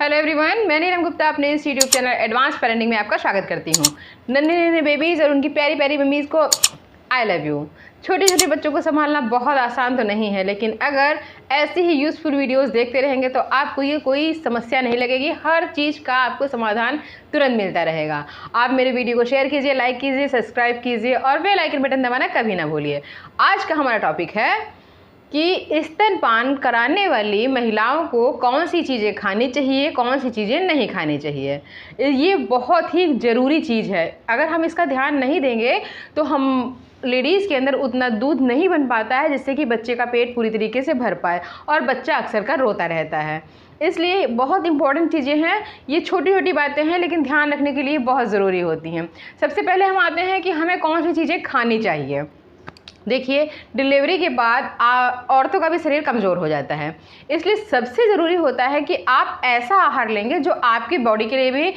Hello everyone, मैं नीलम गुप्ता अपने इस यूट्यूब चैनल एडवांस पेरेंटिंग में आपका स्वागत करती हूँ। नन्हे नन्हे बेबीज़ और उनकी प्यारी प्यारी मम्मीज़ को आई लव यू। छोटे छोटे बच्चों को संभालना बहुत आसान तो नहीं है, लेकिन अगर ऐसी ही यूज़फुल वीडियोस देखते रहेंगे तो आपको ये कोई समस्या नहीं लगेगी। हर चीज़ का आपको समाधान तुरंत मिलता रहेगा। आप मेरे वीडियो को शेयर कीजिए, लाइक कीजिए, सब्सक्राइब कीजिए और बेल आइकन बटन दबाना कभी ना भूलिए। आज का हमारा टॉपिक है कि स्तनपान कराने वाली महिलाओं को कौन सी चीज़ें खानी चाहिए, कौन सी चीज़ें नहीं खानी चाहिए। ये बहुत ही ज़रूरी चीज़ है। अगर हम इसका ध्यान नहीं देंगे तो हम लेडीज़ के अंदर उतना दूध नहीं बन पाता है जिससे कि बच्चे का पेट पूरी तरीके से भर पाए, और बच्चा अक्सर का रोता रहता है। इसलिए बहुत इंपॉर्टेंट चीज़ें हैं। ये छोटी छोटी बातें हैं लेकिन ध्यान रखने के लिए बहुत ज़रूरी होती हैं। सबसे पहले हम आते हैं कि हमें कौन सी चीज़ें खानी चाहिए। देखिए, डिलीवरी के बाद औरतों का भी शरीर कमज़ोर हो जाता है, इसलिए सबसे ज़रूरी होता है कि आप ऐसा आहार लेंगे जो आपकी बॉडी के लिए भी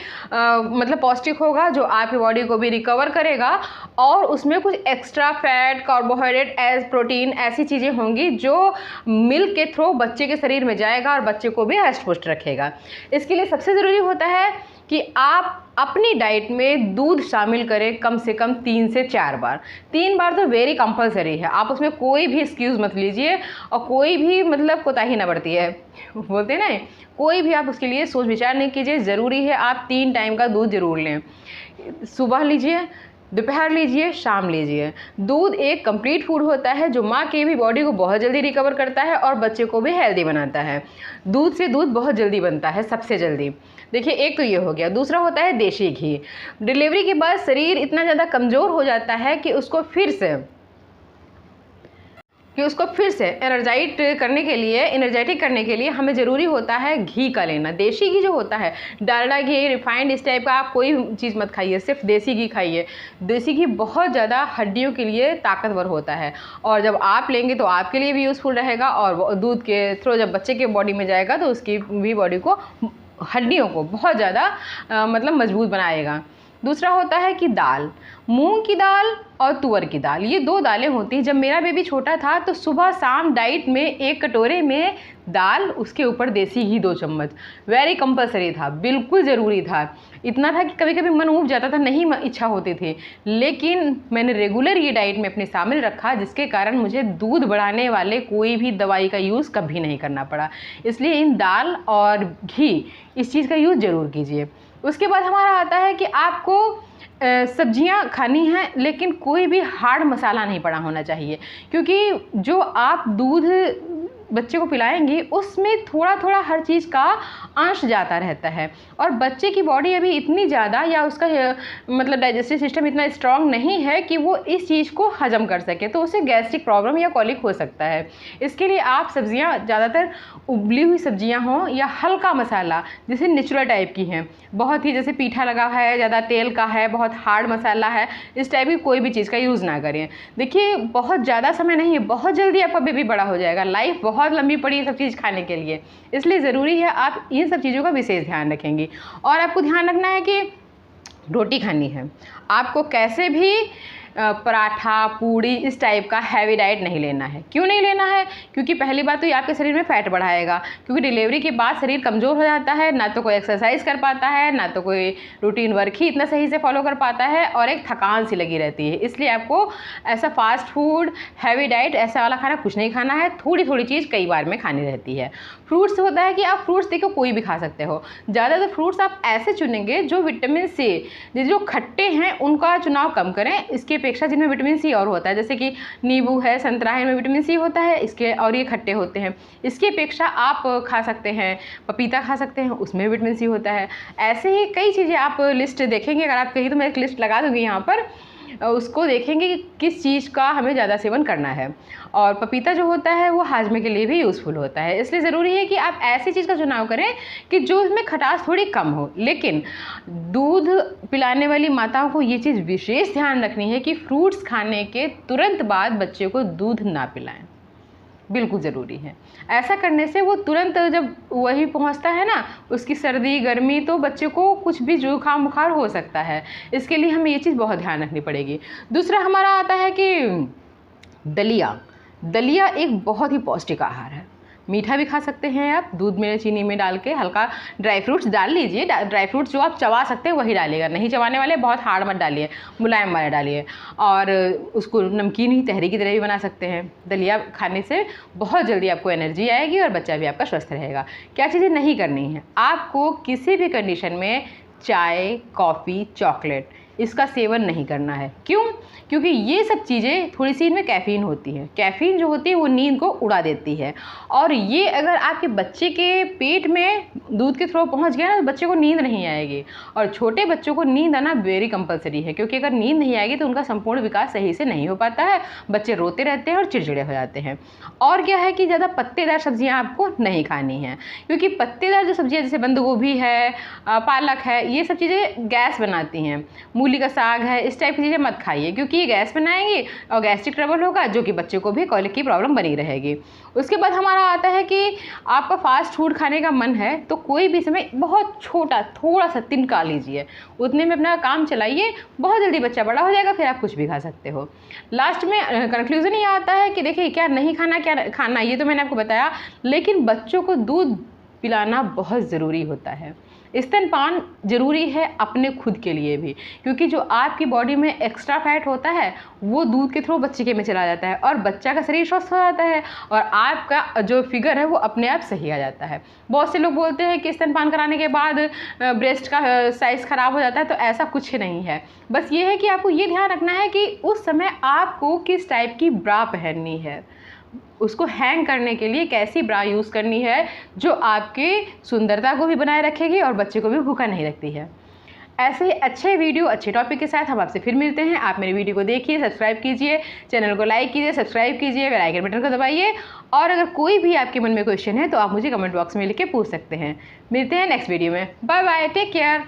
मतलब पौष्टिक होगा, जो आपकी बॉडी को भी रिकवर करेगा, और उसमें कुछ एक्स्ट्रा फैट, कार्बोहाइड्रेट, प्रोटीन ऐसी चीज़ें होंगी जो मिल्क के थ्रू बच्चे के शरीर में जाएगा और बच्चे को भी हष्ट पुष्ट रखेगा। इसके लिए सबसे ज़रूरी होता है कि आप अपनी डाइट में दूध शामिल करें कम से कम 3 से 4 बार। 3 बार तो वेरी कंपलसरी है। आप उसमें कोई भी एक्सक्यूज़ मत लीजिए और कोई भी मतलब कोताही ना बरती है बोलते हैं ना, कोई भी आप उसके लिए सोच विचार नहीं कीजिए। ज़रूरी है आप 3 टाइम का दूध ज़रूर लें। सुबह लीजिए, दोपहर लीजिए, शाम लीजिए। दूध एक कंप्लीट फूड होता है जो माँ की भी बॉडी को बहुत जल्दी रिकवर करता है और बच्चे को भी हेल्दी बनाता है। दूध से दूध बहुत जल्दी बनता है, सबसे जल्दी। देखिए, एक तो ये हो गया। दूसरा होता है देसी घी। डिलीवरी के बाद शरीर इतना ज़्यादा कमज़ोर हो जाता है कि उसको फिर से एनर्जेटिक करने के लिए हमें ज़रूरी होता है घी का लेना। देसी घी जो होता है, डालडा घी, रिफाइंड, इस टाइप का आप कोई चीज़ मत खाइए, सिर्फ देसी घी खाइए। देसी घी बहुत ज़्यादा हड्डियों के लिए ताकतवर होता है, और जब आप लेंगे तो आपके लिए भी यूज़फुल रहेगा, और दूध के थ्रू जब बच्चे के बॉडी में जाएगा तो उसकी भी बॉडी को, हड्डियों को बहुत ज़्यादा मतलब मजबूत बनाएगा। दूसरा होता है कि दाल, मूंग की दाल और तुअर की दाल, ये 2 दालें होती हैं। जब मेरा बेबी छोटा था तो सुबह शाम डाइट में 1 कटोरे में दाल, उसके ऊपर देसी घी 2 चम्मच, वेरी कंपलसरी था, बिल्कुल ज़रूरी था। इतना था कि कभी कभी मन ऊब जाता था, नहीं इच्छा होती थी, लेकिन मैंने रेगुलर ये डाइट में अपने शामिल रखा, जिसके कारण मुझे दूध बढ़ाने वाले कोई भी दवाई का यूज़ कभी नहीं करना पड़ा। इसलिए इन दाल और घी, इस चीज़ का यूज़ ज़रूर कीजिए। उसके बाद हमारा आता है कि आपको सब्जियां खानी हैं, लेकिन कोई भी हार्ड मसाला नहीं पड़ा होना चाहिए, क्योंकि जो आप दूध बच्चे को पिलाएंगे उसमें थोड़ा थोड़ा हर चीज़ का अंश जाता रहता है, और बच्चे की बॉडी अभी इतनी ज़्यादा, या उसका मतलब डाइजेस्टिव सिस्टम इतना स्ट्रांग नहीं है कि वो इस चीज़ को हजम कर सके, तो उसे गैस्ट्रिक प्रॉब्लम या कॉलिक हो सकता है। इसके लिए आप सब्जियां ज़्यादातर उबली हुई सब्जियां हों या हल्का मसाला, जैसे नेचुरल टाइप की हैं, बहुत ही जैसे पीठा लगा है, ज़्यादा तेल का है, बहुत हार्ड मसाला है, इस टाइप की कोई भी चीज़ का यूज़ ना करें। देखिए, बहुत ज़्यादा समय नहीं है, बहुत जल्दी आपका बेबी बड़ा हो जाएगा, लाइफ बहुत लंबी पड़ी है सब चीज़ खाने के लिए। इसलिए ज़रूरी है आप इन सब चीज़ों का विशेष ध्यान रखेंगी। और आपको ध्यान रखना है कि रोटी खानी है, आपको कैसे भी पराठा, पूड़ी, इस टाइप का हैवी डाइट नहीं लेना है। क्यों नहीं लेना है? क्योंकि पहली बात तो ये आपके शरीर में फैट बढ़ाएगा, क्योंकि डिलीवरी के बाद शरीर कमज़ोर हो जाता है, ना तो कोई एक्सरसाइज कर पाता है, ना तो कोई रूटीन वर्क ही इतना सही से फॉलो कर पाता है, और एक थकान सी लगी रहती है। इसलिए आपको ऐसा फास्ट फूड, हैवी डाइट, ऐसा वाला खाना कुछ नहीं खाना है। थोड़ी थोड़ी चीज़ कई बार में खानी रहती है। फ्रूट्स होता है कि आप फ्रूट्स देखो कोई भी खा सकते हो। ज़्यादातर फ्रूट्स आप ऐसे चुनेंगे जो विटामिन सी, जो खट्टे हैं उनका चुनाव कम करें, इसके अपेक्षा जिनमें विटामिन सी और होता है, जैसे कि नींबू है, संतरा है, इनमें विटामिन सी होता है, इसके और ये खट्टे होते हैं। इसकी अपेक्षा आप खा सकते हैं, पपीता खा सकते हैं, उसमें विटामिन सी होता है। ऐसे ही कई चीज़ें आप लिस्ट देखेंगे, अगर आप कहीं तो मैं एक लिस्ट लगा दूँगी यहाँ पर, उसको देखेंगे कि किस चीज़ का हमें ज़्यादा सेवन करना है। और पपीता जो होता है वो हाजमे के लिए भी यूज़फुल होता है। इसलिए ज़रूरी है कि आप ऐसी चीज़ का चुनाव करें कि जो इसमें खटास थोड़ी कम हो। लेकिन दूध पिलाने वाली माताओं को ये चीज़ विशेष ध्यान रखनी है कि फ्रूट्स खाने के तुरंत बाद बच्चे को दूध ना पिलाएं, बिल्कुल ज़रूरी है। ऐसा करने से वो तुरंत जब वही पहुंचता है ना, उसकी सर्दी गर्मी, तो बच्चे को कुछ भी जुकाम बुखार हो सकता है। इसके लिए हमें ये चीज़ बहुत ध्यान रखनी पड़ेगी। दूसरा हमारा आता है कि दलिया। दलिया एक बहुत ही पौष्टिक आहार है। मीठा भी खा सकते हैं आप, दूध में चीनी में डाल के हल्का ड्राई फ्रूट्स डाल लीजिए। ड्राई फ्रूट्स जो आप चबा सकते हैं वही डालिएगा, नहीं चबाने वाले बहुत हार्ड मत डालिए, मुलायम वाले डालिए। और उसको नमकीन ही तहरी की तरह भी बना सकते हैं। दलिया खाने से बहुत जल्दी आपको एनर्जी आएगी और बच्चा भी आपका स्वस्थ रहेगा। क्या चीज़ें नहीं करनी है, आपको किसी भी कंडीशन में चाय, कॉफ़ी, चॉकलेट इसका सेवन नहीं करना है। क्यों? क्योंकि ये सब चीज़ें थोड़ी सी इनमें कैफ़ीन होती है। कैफ़ीन जो होती है वो नींद को उड़ा देती है, और ये अगर आपके बच्चे के पेट में दूध के थ्रू पहुंच गया ना तो बच्चे को नींद नहीं आएगी। और छोटे बच्चों को नींद आना वेरी कंपलसरी है, क्योंकि अगर नींद नहीं आएगी तो उनका संपूर्ण विकास सही से नहीं हो पाता है, बच्चे रोते रहते हैं और चिड़चिड़े हो जाते हैं। और क्या है कि ज़्यादा पत्तेदार सब्जियाँ आपको नहीं खानी हैं, क्योंकि पत्तेदार जो सब्जियाँ जैसे बंद गोभी है, पालक है, ये सब चीज़ें गैस बनाती हैं। मूली का साग है, इस टाइप की चीज़ें मत खाइए, क्योंकि ये गैस बनाएंगी और गैस्ट्रिक ट्रबल होगा, जो कि बच्चे को भी कॉलिक की प्रॉब्लम बनी रहेगी। उसके बाद हमारा आता है कि आपका फास्ट फूड खाने का मन है तो कोई भी समय बहुत छोटा थोड़ा सा तिनका लीजिए, उतने में अपना काम चलाइए, बहुत जल्दी बच्चा बड़ा हो जाएगा, फिर आप कुछ भी खा सकते हो। लास्ट में कंक्लूजन ये आता है कि देखिए क्या नहीं खाना क्या खाना, ये तो मैंने आपको बताया, लेकिन बच्चों को दूध पिलाना बहुत ज़रूरी होता है। स्तनपान जरूरी है अपने खुद के लिए भी, क्योंकि जो आपकी बॉडी में एक्स्ट्रा फैट होता है वो दूध के थ्रू बच्चे के में चला जाता है और बच्चा का शरीर स्वस्थ हो जाता है और आपका जो फिगर है वो अपने आप सही आ जाता है। बहुत से लोग बोलते हैं कि स्तनपान कराने के बाद ब्रेस्ट का साइज़ ख़राब हो जाता है, तो ऐसा कुछ नहीं है। बस ये है कि आपको ये ध्यान रखना है कि उस समय आपको किस टाइप की ब्रा पहननी है, उसको हैंग करने के लिए कैसी ब्रा यूज़ करनी है जो आपके सुंदरता को भी बनाए रखेगी और बच्चे को भी भूखा नहीं रखती है। ऐसे ही अच्छे वीडियो अच्छे टॉपिक के साथ हम आपसे फिर मिलते हैं। आप मेरे वीडियो को देखिए, सब्सक्राइब कीजिए, चैनल को लाइक कीजिए, सब्सक्राइब कीजिए, बेल आइकन बटन को दबाइए, और अगर कोई भी आपके मन में क्वेश्चन है तो आप मुझे कमेंट बॉक्स में लिख के पूछ सकते हैं। मिलते हैं नेक्स्ट वीडियो में। Bye bye, take care.